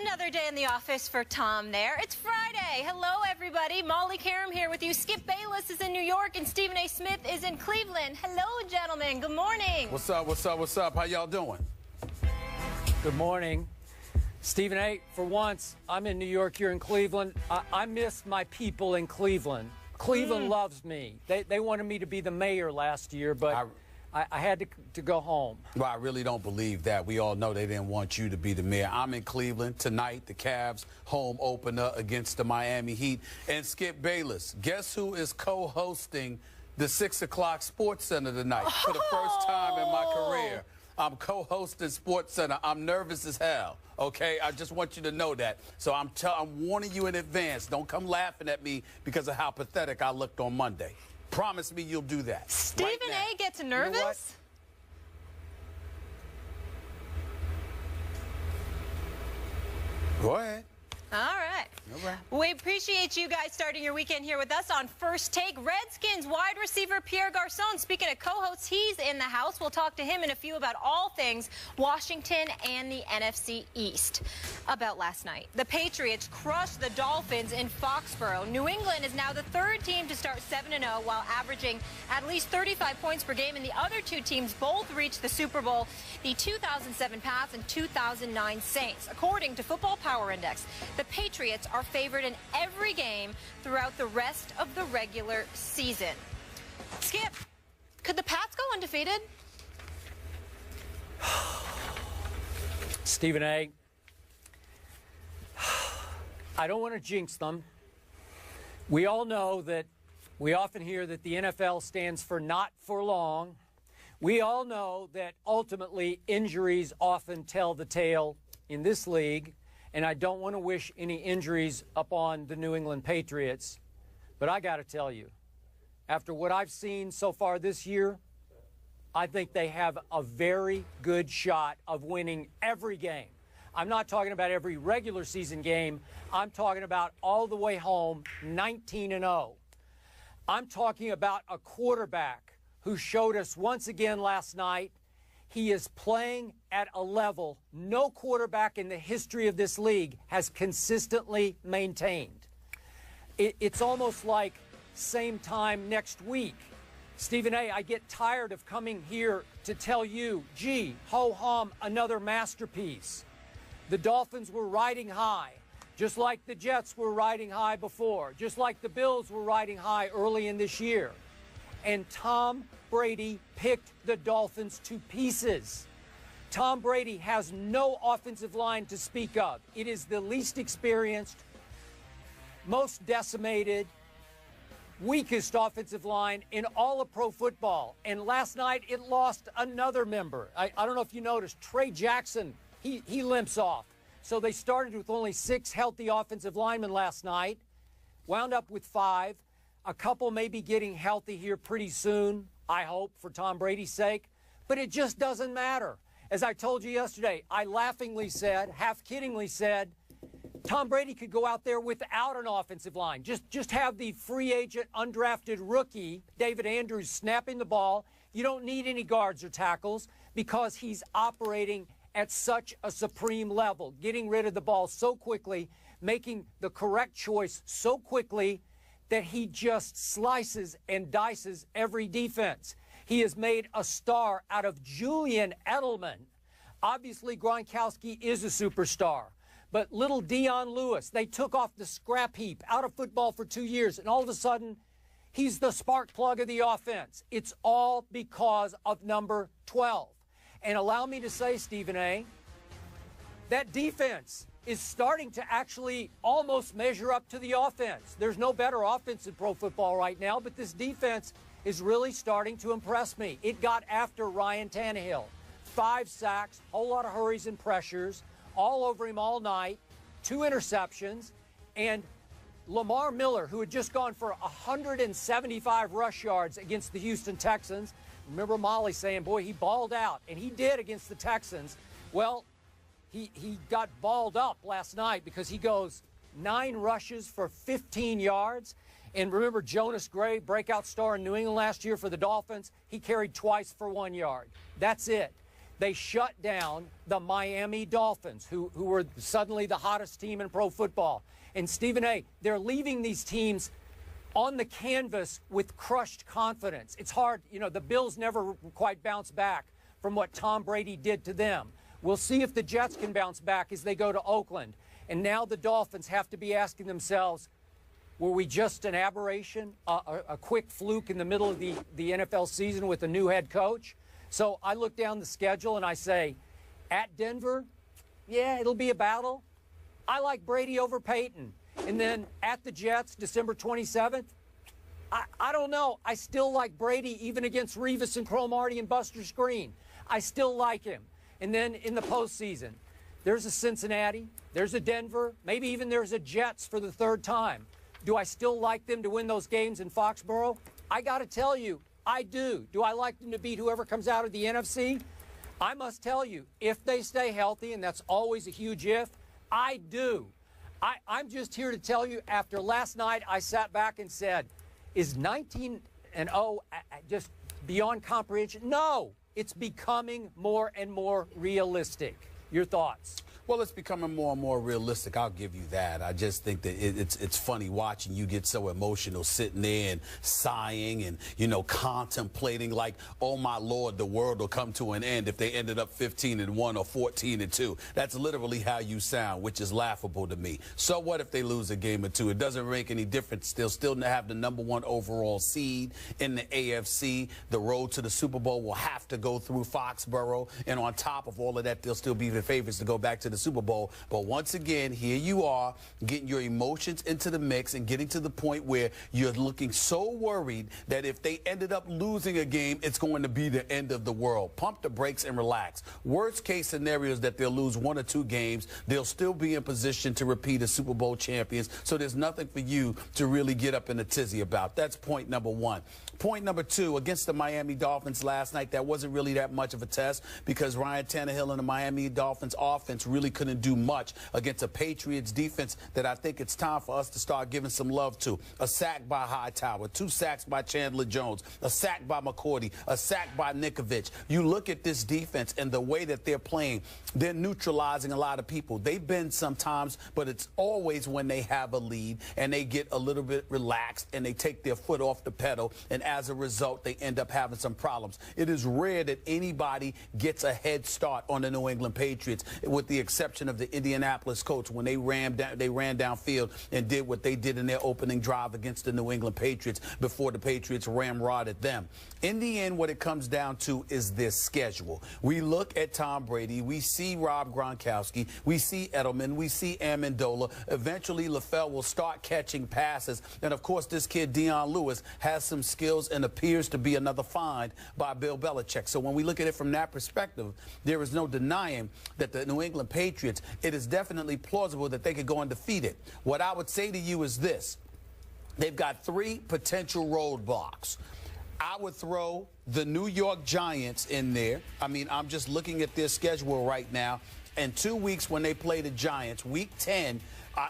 Another day in the office for Tom there. It's Friday. Hello, everybody. Molly Karam here with you. Skip Bayless is in New York and Stephen A. Smith is in Cleveland. Hello, gentlemen. Good morning. What's up, what's up, what's up? How y'all doing? Good morning. Stephen A., for once, I'm in New York, you're in Cleveland. I miss my people in Cleveland. Cleveland loves me. They wanted me to be the mayor last year, but I had to go home. Well, I really don't believe that. We all know they didn't want you to be the mayor. I'm in Cleveland tonight, the Cavs home opener against the Miami Heat. And Skip Bayless, guess who is co-hosting the 6 o'clock Sports Center tonight? For the first time in my career, I'm co-hosting Sports Center. I'm nervous as hell, okay? I just want you to know that. So I'm warning you in advance. Don't come laughing at me because of how pathetic I looked on Monday. Promise me you'll do that. Stephen A. gets nervous? You know what? Go ahead. All right. We appreciate you guys starting your weekend here with us on First Take. Redskins wide receiver Pierre Garçon, speaking of co-hosts, he's in the house. We'll talk to him in a few about all things Washington and the NFC East. About last night, the Patriots crushed the Dolphins in Foxborough. New England is now the third team to start 7-0 while averaging at least 35 points per game, and the other two teams both reached the Super Bowl, the 2007 Pats and 2009 Saints. According to Football Power Index, the Patriots are favored in every game throughout the rest of the regular season. Skip, could the Pats go undefeated? Stephen A., I don't want to jinx them. We all know that we often hear that the NFL stands for not for long. We all know that ultimately injuries often tell the tale in this league, and I don't want to wish any injuries upon the New England Patriots. But I got to tell you, after what I've seen so far this year, I think they have a very good shot of winning every game. I'm not talking about every regular season game. I'm talking about all the way home, 19-0. I'm talking about a quarterback who showed us once again last night he is playing at a level no quarterback in the history of this league has consistently maintained. It's almost like same time next week. Stephen A., I get tired of coming here to tell you, gee, ho-hum, another masterpiece. The Dolphins were riding high, just like the Jets were riding high before, just like the Bills were riding high early in this year. And Tom Brady picked the Dolphins to pieces. Tom Brady has no offensive line to speak of. It is the least experienced, most decimated, weakest offensive line in all of pro football. And last night it lost another member. I don't know if you noticed, Trey Jackson, he limps off. So they started with only 6 healthy offensive linemen last night, wound up with 5. A couple may be getting healthy here pretty soon, I hope, for Tom Brady's sake. But it just doesn't matter. As I told you yesterday, I laughingly said, half-kiddingly said, Tom Brady could go out there without an offensive line. Just have the free agent, undrafted rookie, David Andrews, snapping the ball. You don't need any guards or tackles because he's operating at such a supreme level, getting rid of the ball so quickly, making the correct choice so quickly that he just slices and dices every defense. He has made a star out of Julian Edelman. Obviously, Gronkowski is a superstar. But little Dion Lewis, they took off the scrap heap out of football for 2 years, and all of a sudden, he's the spark plug of the offense. It's all because of number 12. And allow me to say, Stephen A., that defense is starting to actually almost measure up to the offense. There's no better offense in pro football right now, but this defense is really starting to impress me. It got after Ryan Tannehill. 5 sacks, whole lot of hurries and pressures, all over him all night, 2 interceptions, and Lamar Miller, who had just gone for 175 rush yards against the Houston Texans. Remember Molly saying, boy, he balled out, and he did against the Texans. Well, he got balled up last night because he goes 9 rushes for 15 yards. And remember Jonas Gray, breakout star in New England last year for the Dolphins, he carried twice for 1 yard. That's it. they shut down the Miami Dolphins, who were suddenly the hottest team in pro football. And Stephen A., they're leaving these teams on the canvas with crushed confidence. It's hard. You know, the Bills never quite bounced back from what Tom Brady did to them. We'll see if the Jets can bounce back as they go to Oakland. And now the Dolphins have to be asking themselves, were we just an aberration, a quick fluke in the middle of the NFL season with a new head coach? So I look down the schedule and I say, at Denver, yeah, it'll be a battle. I like Brady over Peyton. And then at the Jets, December 27th, I don't know. I still like Brady even against Revis and Cromartie and Buster Screen. I still like him. And then in the postseason, there's a Cincinnati, there's a Denver, maybe even there's a Jets for the third time. Do I still like them to win those games in Foxborough? I got to tell you, I do. Do I like them to beat whoever comes out of the NFC? I must tell you, if they stay healthy, and that's always a huge if, I do. I'm just here to tell you, after last night, I sat back and said, is 19-0 just beyond comprehension? No, it's becoming more and more realistic. Your thoughts? Well, it's becoming more and more realistic. I'll give you that. I just think that it's funny watching you get so emotional, sitting there and sighing and, you know, contemplating like, oh, my Lord, the world will come to an end if they ended up 15-1 or 14-2. That's literally how you sound, which is laughable to me. So what if they lose a game or two? It doesn't make any difference. They'll still have the #1 overall seed in the AFC. The road to the Super Bowl will have to go through Foxborough. And on top of all of that, they'll still be the favorites to go back to the Super Bowl. But once again, here you are getting your emotions into the mix and getting to the point where you're looking so worried that if they ended up losing a game, it's going to be the end of the world. Pump the brakes and relax. Worst case scenario is that they'll lose 1 or 2 games. They'll still be in position to repeat as Super Bowl champions. So there's nothing for you to really get up in a tizzy about. That's point number 1. Point number 2, against the Miami Dolphins last night, that wasn't really that much of a test because Ryan Tannehill and the Miami Dolphins offense really couldn't do much against a Patriots defense that I think it's time for us to start giving some love to. A sack by Hightower, 2 sacks by Chandler Jones, a sack by McCourty, a sack by Nikovich. You look at this defense and the way that they're playing, they're neutralizing a lot of people. They've been sometimes, but it's always when they have a lead and they get a little bit relaxed and they take their foot off the pedal, and as a result, they end up having some problems. It is rare that anybody gets a head start on the New England Patriots, with the exception of the Indianapolis Colts when they ran downfield and did what they did in their opening drive against the New England Patriots before the Patriots ramrodded them. In the end, what it comes down to is this schedule. We look at Tom Brady, we see Rob Gronkowski, we see Edelman, we see Amendola. Eventually, LaFleur will start catching passes. And, of course, this kid, Dion Lewis, has some skills and appears to be another find by Bill Belichick. So when we look at it from that perspective, there is no denying that the New England Patriots, it is definitely plausible that they could go undefeated. What I would say to you is this. They've got 3 potential roadblocks. I would throw the New York Giants in there. I mean, I'm just looking at their schedule right now. In 2 weeks when they play the Giants, week 10,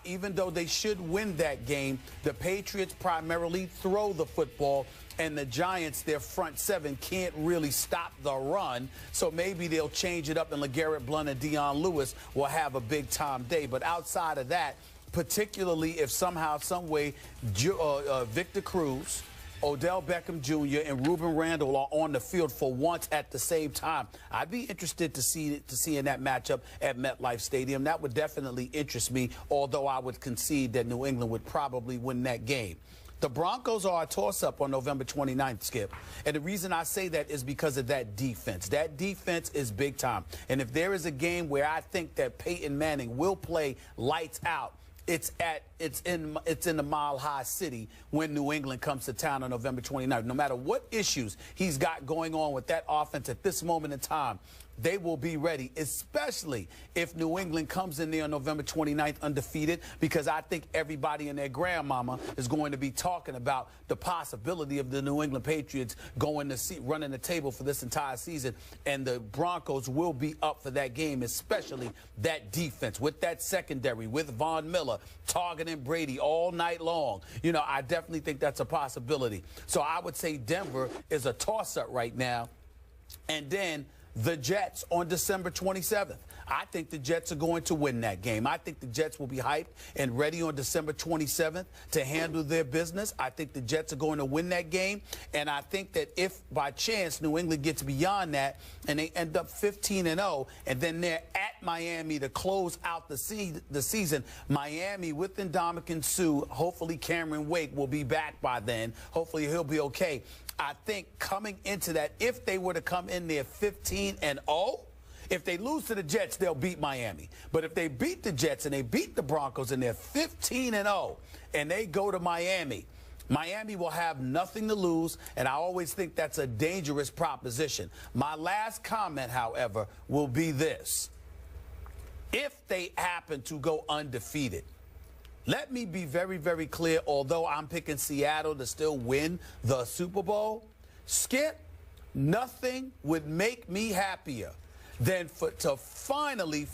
even though they should win that game, the Patriots primarily throw the football, and the Giants, their front 7, can't really stop the run. So maybe they'll change it up, and LeGarrette Blount and Dion Lewis will have a big-time day. But outside of that, particularly if somehow, some way, Victor Cruz, Odell Beckham Jr. and Ruben Randle are on the field for once at the same time, I'd be interested to see in that matchup at MetLife Stadium. That would definitely interest me, although I would concede that New England would probably win that game. The Broncos are a toss-up on November 29th, Skip. And the reason I say that is because of that defense. That defense is big time. And if there is a game where I think that Peyton Manning will play lights out, it's in the Mile High City when New England comes to town on November 29th. No matter what issues he's got going on with that offense at this moment in time, they will be ready, especially if New England comes in there on November 29th undefeated, because I think everybody and their grandmama is going to be talking about the possibility of the New England Patriots running the table for this entire season, and the Broncos will be up for that game, especially that defense with that secondary, with Von Miller targeting Brady all night long. You know, I definitely think that's a possibility. So I would say Denver is a toss-up right now. And then the Jets on December 27th. I think the Jets are going to win that game. I think the Jets will be hyped and ready on December 27th to handle their business. I think the Jets are going to win that game. And I think that if by chance New England gets beyond that and they end up 15-0 and then they're at Miami to close out the season, Miami with Ndamukong Suh, hopefully Cameron Wake will be back by then. Hopefully he'll be okay. I think coming into that, if they were to come in there 15-0, if they lose to the Jets, they'll beat Miami. But if they beat the Jets and they beat the Broncos and they're 15-0 and they go to Miami, Miami will have nothing to lose, and I always think that's a dangerous proposition. My last comment, however, will be this. If they happen to go undefeated, let me be very, very clear, although I'm picking Seattle to still win the Super Bowl, Skip, nothing would make me happier than to finally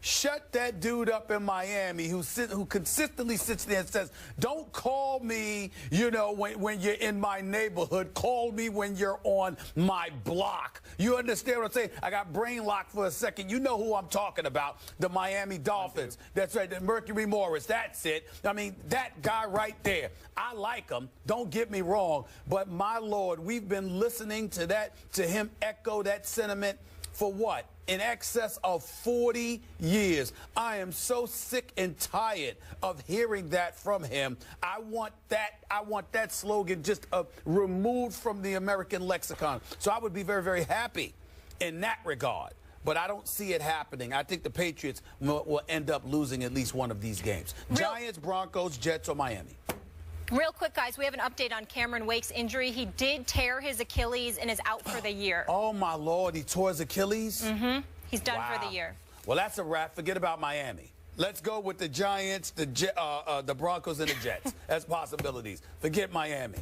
shut that dude up in Miami who consistently sits there and says, don't call me, you know, when you're in my neighborhood. Call me when you're on my block. You understand what I'm saying? I got brain locked for a second. You know who I'm talking about, the Miami Dolphins. That's right, the Mercury Morris. That's it. I mean, that guy right there. I like him. Don't get me wrong. But, my Lord, we've been listening to him echo that sentiment for what? In excess of 40 years. I am so sick and tired of hearing that from him. I want that slogan just removed from the American lexicon. So I would be very, very happy in that regard. But I don't see it happening. I think the Patriots will end up losing at least one of these games. Giants, Broncos, Jets, or Miami. Real quick, guys, we have an update on Cameron Wake's injury. He did tear his Achilles and is out for the year. Oh, my Lord. He tore his Achilles? Mm-hmm. He's done for the year. Well, that's a wrap. Forget about Miami. Let's go with the Giants, the Broncos, and the Jets as possibilities. Forget Miami.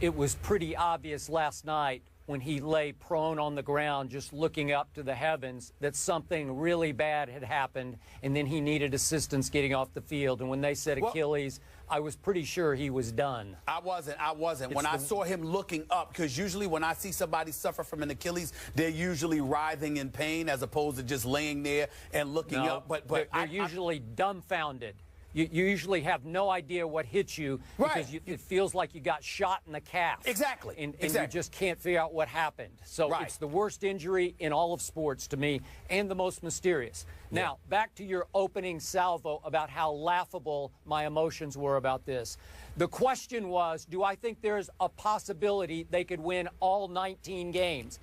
It was pretty obvious last night when he lay prone on the ground just looking up to the heavens that something really bad had happened, and then he needed assistance getting off the field. And when they said Achilles, I was pretty sure he was done. I wasn't. When I saw him looking up, because usually when I see somebody suffer from an Achilles, they're usually writhing in pain as opposed to just laying there and looking up. But they're usually dumbfounded. You usually have no idea what hit you because it feels like you got shot in the calf. Exactly. And you just can't figure out what happened. So it's the worst injury in all of sports to me and the most mysterious. Now, back to your opening salvo about how laughable my emotions were about this. The question was, do I think there's a possibility they could win all 19 games?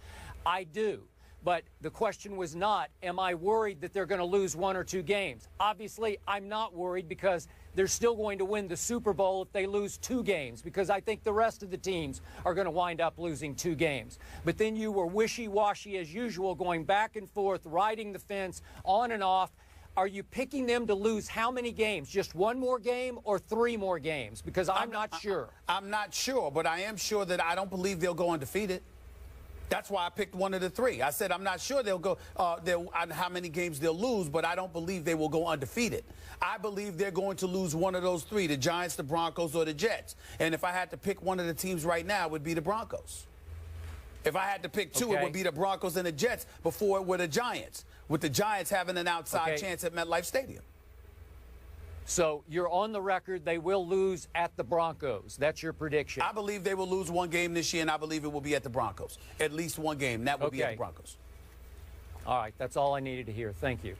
I do. But the question was not, am I worried that they're going to lose one or two games? Obviously, I'm not worried because they're still going to win the Super Bowl if they lose 2 games, because I think the rest of the teams are going to wind up losing 2 games. But then you were wishy-washy as usual, going back and forth, riding the fence, on and off. Are you picking them to lose how many games? Just 1 more game or 3 more games? Because I'm not sure. I'm not sure, but I am sure that I don't believe they'll go undefeated. That's why I picked one of the 3. I said I'm not sure they'll go on how many games they'll lose, but I don't believe they will go undefeated. I believe they're going to lose one of those 3, the Giants, the Broncos, or the Jets. And if I had to pick one of the teams right now, it would be the Broncos. If I had to pick 2, it would be the Broncos and the Jets before it were the Giants, with the Giants having an outside chance at MetLife Stadium. So you're on the record, they will lose at the Broncos. That's your prediction. I believe they will lose 1 game this year, and I believe it will be at the Broncos. At least 1 game. That will be at the Broncos. All right. That's all I needed to hear. Thank you.